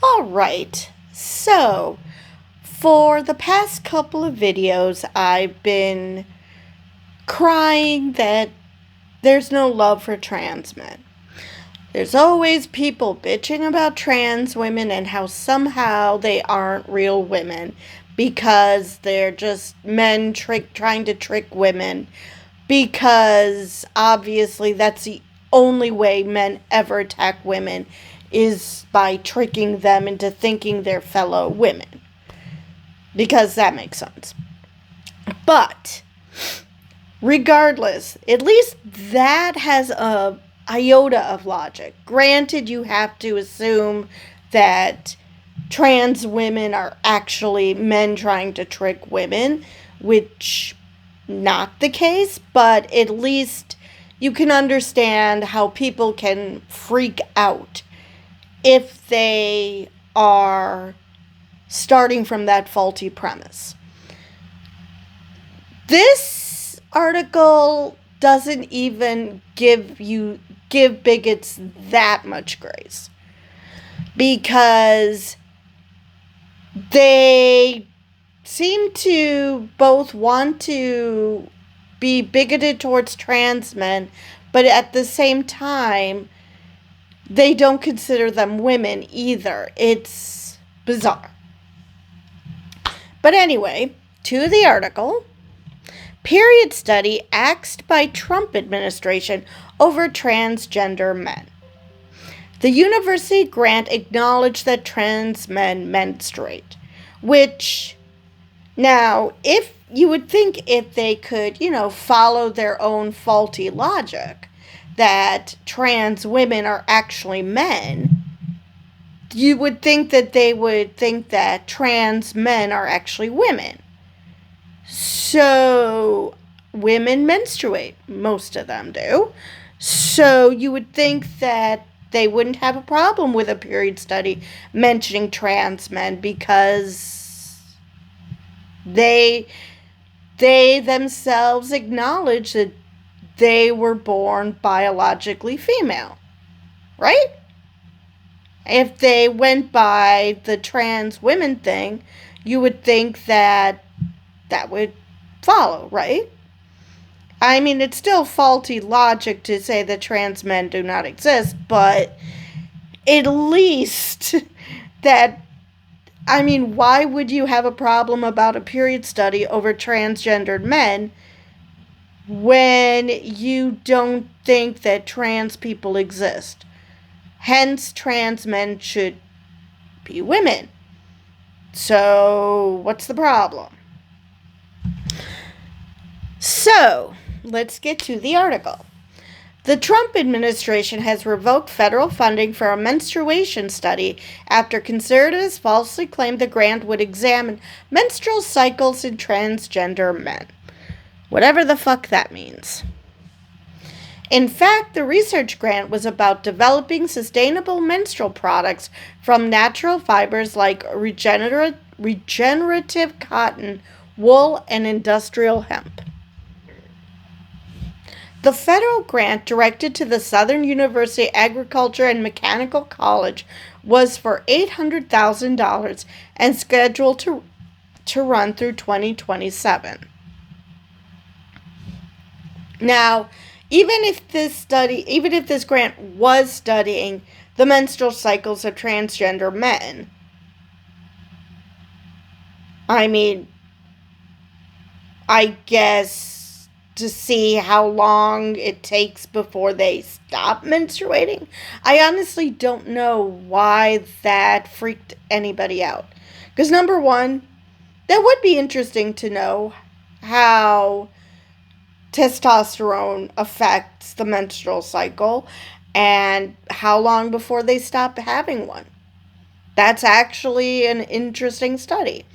All right. So, for the past couple of videos, I've been crying that there's no love for trans men. There's always people bitching about trans women and how somehow they aren't real women because they're just men trying to trick women, because obviously that's the only way men ever attack women, is by tricking them into thinking they're fellow women, because that makes sense. But regardless, at least that has a iota of logic. Granted, you have to assume that trans women are actually men trying to trick women, which not the case, but at least you can understand how people can freak out if they are starting from that faulty premise. This article doesn't even give bigots that much grace, because they seem to both want to be bigoted towards trans men, but at the same time, they don't consider them women either. It's bizarre. But anyway, to the article. Period study axed by Trump administration over transgender men. The university grant acknowledged that trans men menstruate, which, now, if you would think if they could, follow their own faulty logic that trans women are actually men, you would think that they would think that trans men are actually women. So, women menstruate. Most of them do. So, you would think that they wouldn't have a problem with a period study mentioning trans men, because they themselves acknowledge that they were born biologically female, right? If they went by the trans women thing, you would think that would follow, right? I mean, it's still faulty logic to say that trans men do not exist, but at least that, I mean, why would you have a problem about a period study over transgendered men when you don't think that trans people exist? Hence, trans men should be women. So, what's the problem? So, let's get to the article. The Trump administration has revoked federal funding for a menstruation study after conservatives falsely claimed the grant would examine menstrual cycles in transgender men. Whatever the fuck that means. In fact, the research grant was about developing sustainable menstrual products from natural fibers like regenerative cotton, wool, and industrial hemp. The federal grant, directed to the Southern University Agriculture and Mechanical College, was for $800,000 and scheduled to run through 2027. Now, even if this grant was studying the menstrual cycles of transgender men, I mean, I guess to see how long it takes before they stop menstruating. I honestly don't know why that freaked anybody out. Because number one, that would be interesting to know how testosterone affects the menstrual cycle and how long before they stop having one. That's actually an interesting study.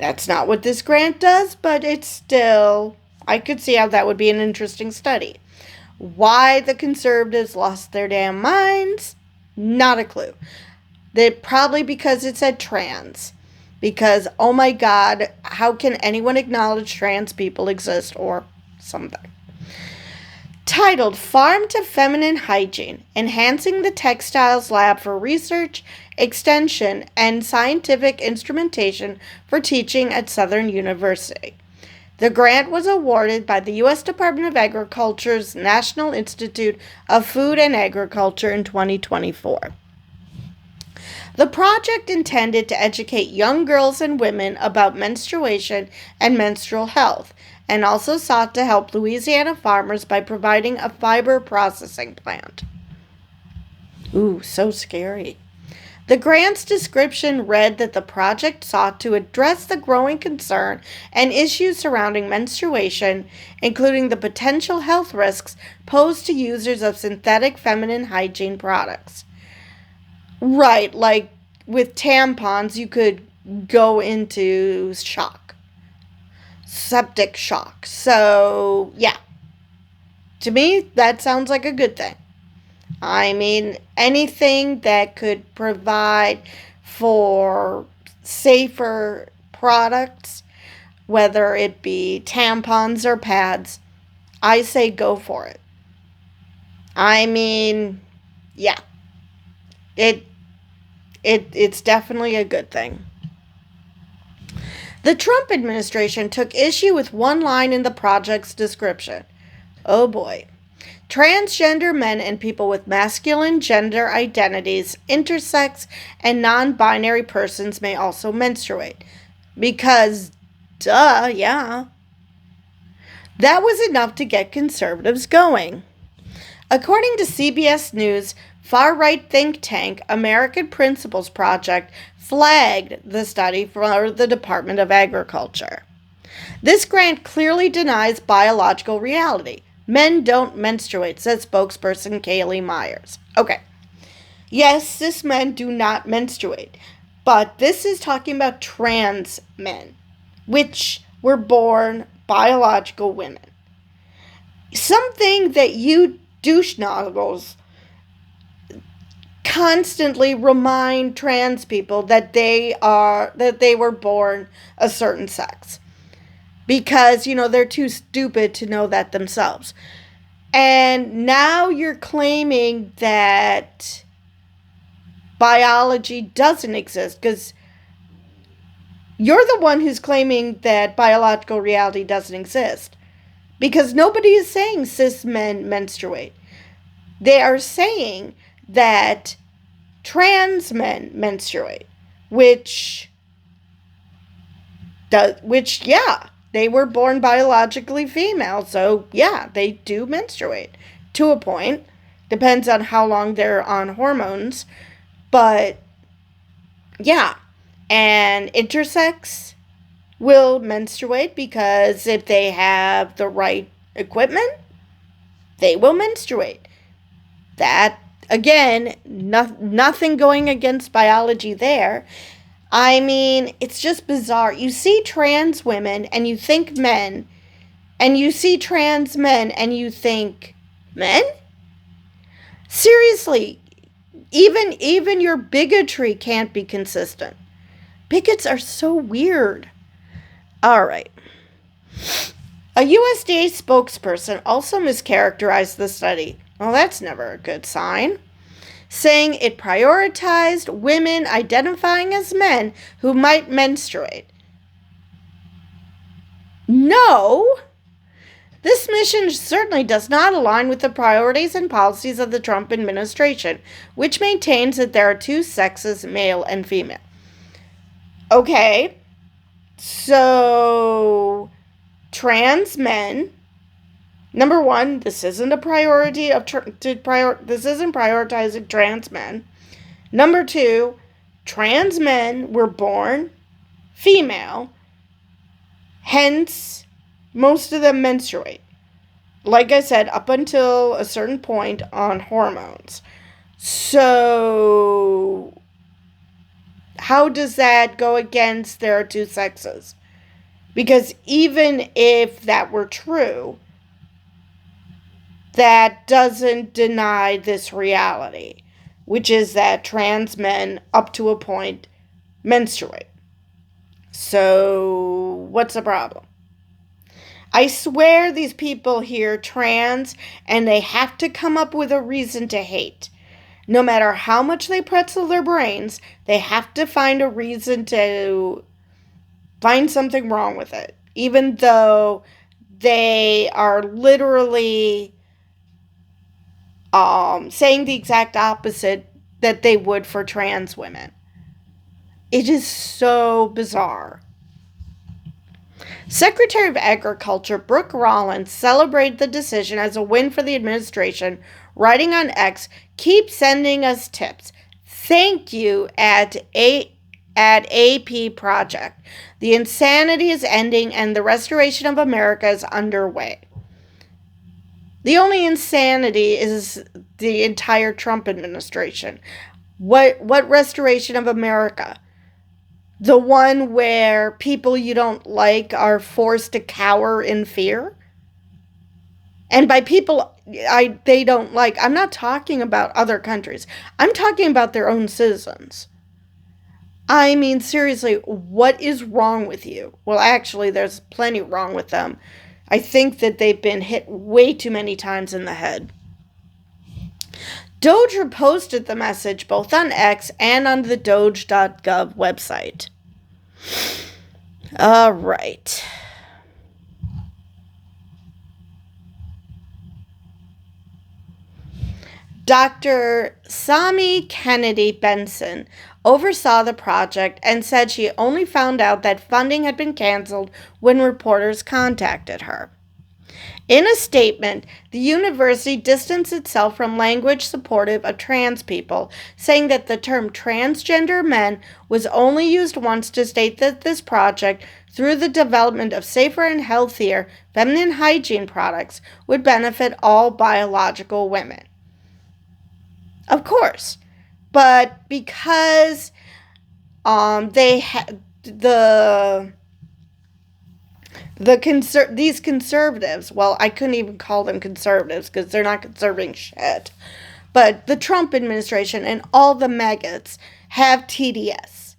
That's not what this grant does, but it's still, I could see how that would be an interesting study. Why the conservatives lost their damn minds? Not a clue. Probably because it said trans. Because, oh my God, how can anyone acknowledge trans people exist or something? Titled Farm to Feminine Hygiene, Enhancing the Textiles Lab for Research, Extension, and Scientific Instrumentation for Teaching at Southern University. The grant was awarded by the U.S. Department of Agriculture's National Institute of Food and Agriculture in 2024. The project intended to educate young girls and women about menstruation and menstrual health, and also sought to help Louisiana farmers by providing a fiber processing plant. Ooh, so scary. The grant's description read that the project sought to address the growing concern and issues surrounding menstruation, including the potential health risks posed to users of synthetic feminine hygiene products. Right, like with tampons, you could go into shock, septic shock. So, yeah, to me, that sounds like a good thing. I mean, anything that could provide for safer products, whether it be tampons or pads, I say go for it. I mean, yeah, it's definitely a good thing. The Trump administration took issue with one line in the project's description. Oh boy. Transgender men and people with masculine gender identities, intersex, and non-binary persons may also menstruate. Because, duh, yeah. That was enough to get conservatives going. According to CBS News, far-right think tank American Principles Project flagged the study for the Department of Agriculture. This grant clearly denies biological reality. Men don't menstruate, says spokesperson Kaylee Myers. Okay. Yes, cis men do not menstruate, but this is talking about trans men, which were born biological women. Something that you douche noggles constantly remind trans people that they were born a certain sex. Because, they're too stupid to know that themselves. And now you're claiming that biology doesn't exist, because you're the one who's claiming that biological reality doesn't exist. Because nobody is saying cis men menstruate. They are saying that trans men menstruate, which, yeah, they were born biologically female, so yeah, they do menstruate to a point. Depends on how long they're on hormones, but yeah. And intersex will menstruate because if they have the right equipment, they will menstruate. That, again, nothing going against biology there. I mean, it's just bizarre. You see trans women and you think men, and you see trans men and you think men? Seriously, even your bigotry can't be consistent. Bigots are so weird. All right. A USDA spokesperson also mischaracterized the study. Well, that's never a good sign. Saying it prioritized women identifying as men who might menstruate. No, this mission certainly does not align with the priorities and policies of the Trump administration, which maintains that there are two sexes, male and female. Okay, so trans men. Number one, this isn't a priority this isn't prioritizing trans men. Number two, trans men were born female, hence most of them menstruate. Like I said, up until a certain point on hormones. So, how does that go against there are two sexes? Because even if that were true, that doesn't deny this reality, which is that trans men, up to a point, menstruate. So, what's the problem? I swear these people hear trans and they have to come up with a reason to hate. No matter how much they pretzel their brains, they have to find a reason to find something wrong with it. Even though they are literally saying the exact opposite that they would for trans women. It is so bizarre. Secretary of Agriculture Brooke Rollins celebrated the decision as a win for the administration, writing on X, "Keep sending us tips. Thank you at AP Project. The insanity is ending and the restoration of America is underway." The only insanity is the entire Trump administration. What restoration of America? The one where people you don't like are forced to cower in fear? And by people they don't like, I'm not talking about other countries. I'm talking about their own citizens. I mean, seriously, what is wrong with you? Well, actually, there's plenty wrong with them. I think that they've been hit way too many times in the head. Doge reposted the message both on X and on the Doge.gov website. All right. Dr. Sami Kennedy Benson oversaw the project and said she only found out that funding had been canceled when reporters contacted her. In a statement, the university distanced itself from language supportive of trans people, saying that the term transgender men was only used once to state that this project, through the development of safer and healthier feminine hygiene products, would benefit all biological women. Of course, but because they had these conservatives, well, I couldn't even call them conservatives because they're not conserving shit, but the Trump administration and all the maggots have TDS,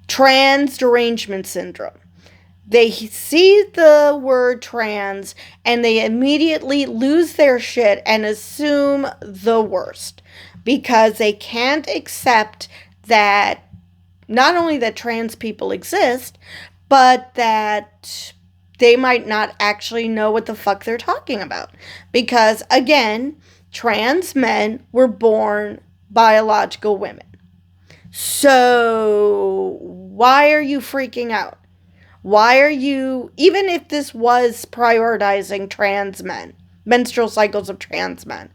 trans derangement syndrome. They see the word trans and they immediately lose their shit and assume the worst because they can't accept that not only that trans people exist, but that they might not actually know what the fuck they're talking about. Because, again, trans men were born biological women. So, why are you freaking out? Why are you, even if this was prioritizing trans men, menstrual cycles of trans men,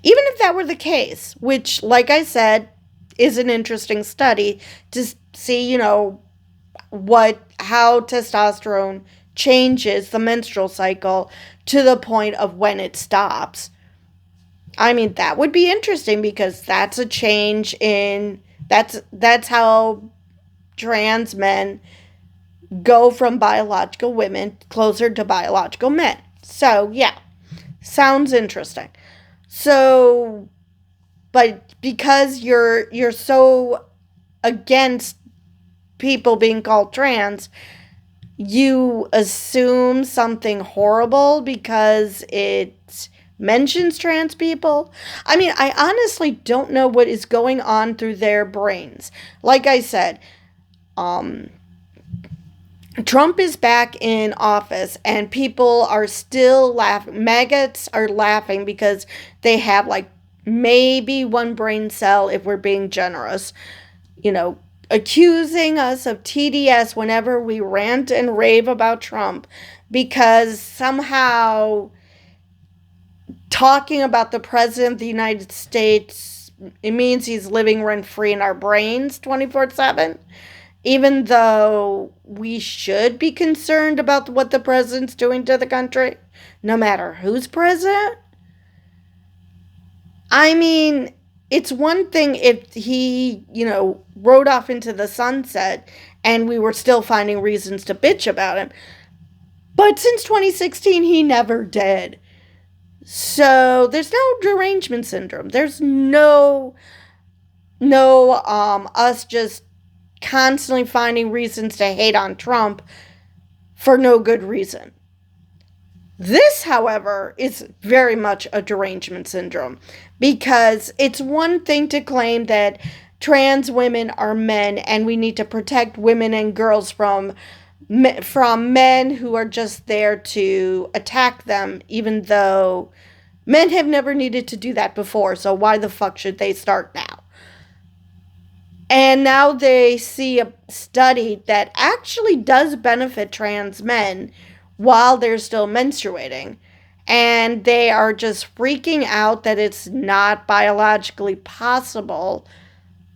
even if that were the case, which, like I said, is an interesting study to see, how testosterone changes the menstrual cycle to the point of when it stops. I mean, that would be interesting because that's a change in, that's how trans men go from biological women closer to biological men. So, yeah, sounds interesting. So, but because you're so against people being called trans, you assume something horrible because it mentions trans people. I mean, I honestly don't know what is going on through their brains. Like I said, Trump is back in office and people are still laughing. Maggots are laughing because they have like maybe one brain cell if we're being generous, accusing us of TDS whenever we rant and rave about Trump because somehow talking about the President of the United States, it means he's living rent-free in our brains 24/7. Even though we should be concerned about what the president's doing to the country, no matter who's president. I mean, it's one thing if he, rode off into the sunset and we were still finding reasons to bitch about him. But since 2016, he never did. So there's no derangement syndrome. There's no us just constantly finding reasons to hate on Trump for no good reason. This, however, is very much a derangement syndrome, because it's one thing to claim that trans women are men and we need to protect women and girls from men who are just there to attack them, even though men have never needed to do that before, so why the fuck should they start now? And now they see a study that actually does benefit trans men while they're still menstruating. And they are just freaking out that it's not biologically possible,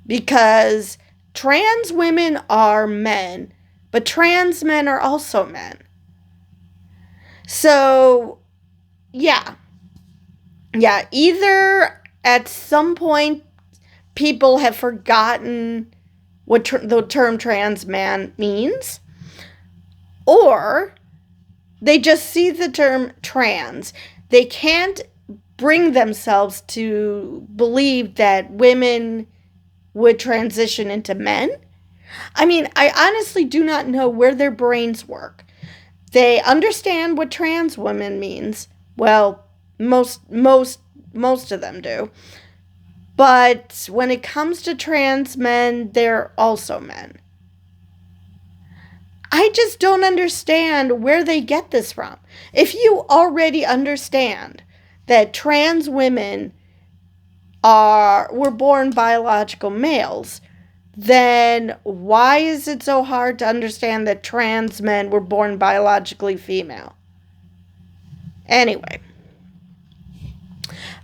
because trans women are men, but trans men are also men. So, yeah. Yeah, either at some point people have forgotten what the term trans man means, or they just see the term trans. They can't bring themselves to believe that women would transition into men. I mean, I honestly do not know where their brains work. They understand what trans women means. Well, most of them do. But when it comes to trans men, they're also men. I just don't understand where they get this from. If you already understand that trans women were born biological males, then why is it so hard to understand that trans men were born biologically female? Anyway,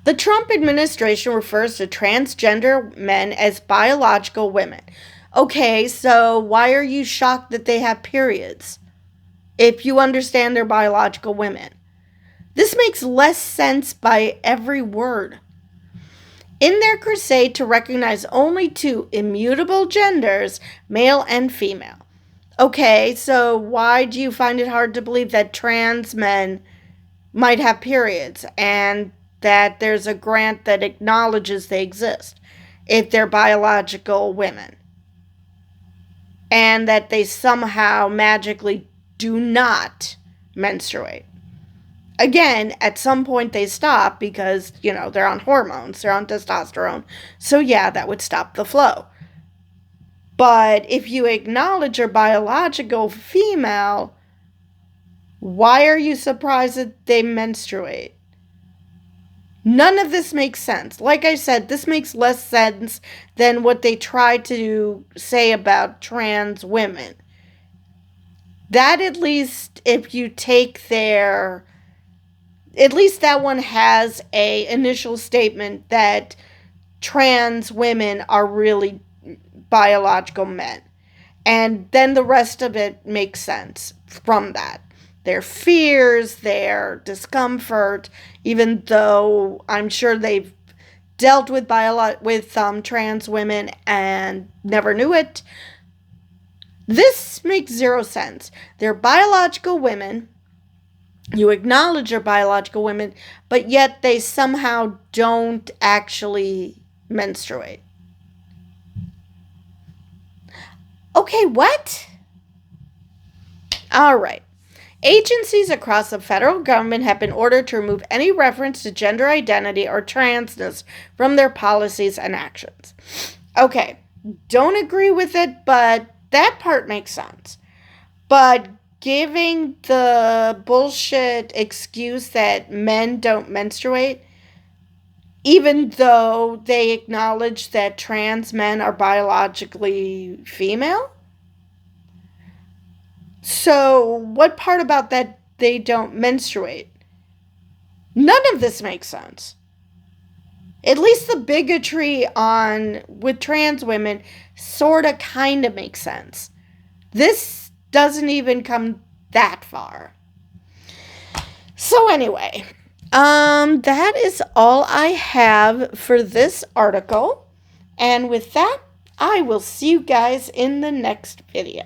the Trump administration refers to transgender men as biological women. Okay, so why are you shocked that they have periods if you understand they're biological women? This makes less sense by every word. In their crusade to recognize only two immutable genders, male and female. Okay, so why do you find it hard to believe that trans men might have periods and that there's a grant that acknowledges they exist if they're biological women, and that they somehow magically do not menstruate? Again, at some point they stop because, they're on hormones, they're on testosterone. So yeah, that would stop the flow. But if you acknowledge your biological female, why are you surprised that they menstruate? None of this makes sense. Like I said, this makes less sense than what they try to say about trans women. That, at least, if you take at least that one has a initial statement that trans women are really biological men. And then the rest of it makes sense from that. Their fears, their discomfort, even though I'm sure they've dealt with trans women and never knew it. This makes zero sense. They're biological women. You acknowledge they're biological women, but yet they somehow don't actually menstruate. Okay, what? All right. Agencies across the federal government have been ordered to remove any reference to gender identity or transness from their policies and actions. Okay, don't agree with it, but that part makes sense. But giving the bullshit excuse that men don't menstruate, even though they acknowledge that trans men are biologically female? So, what part about that they don't menstruate? None of this makes sense. At least the bigotry with trans women sorta kinda makes sense. This doesn't even come that far. So anyway, that is all I have for this article. And with that, I will see you guys in the next video.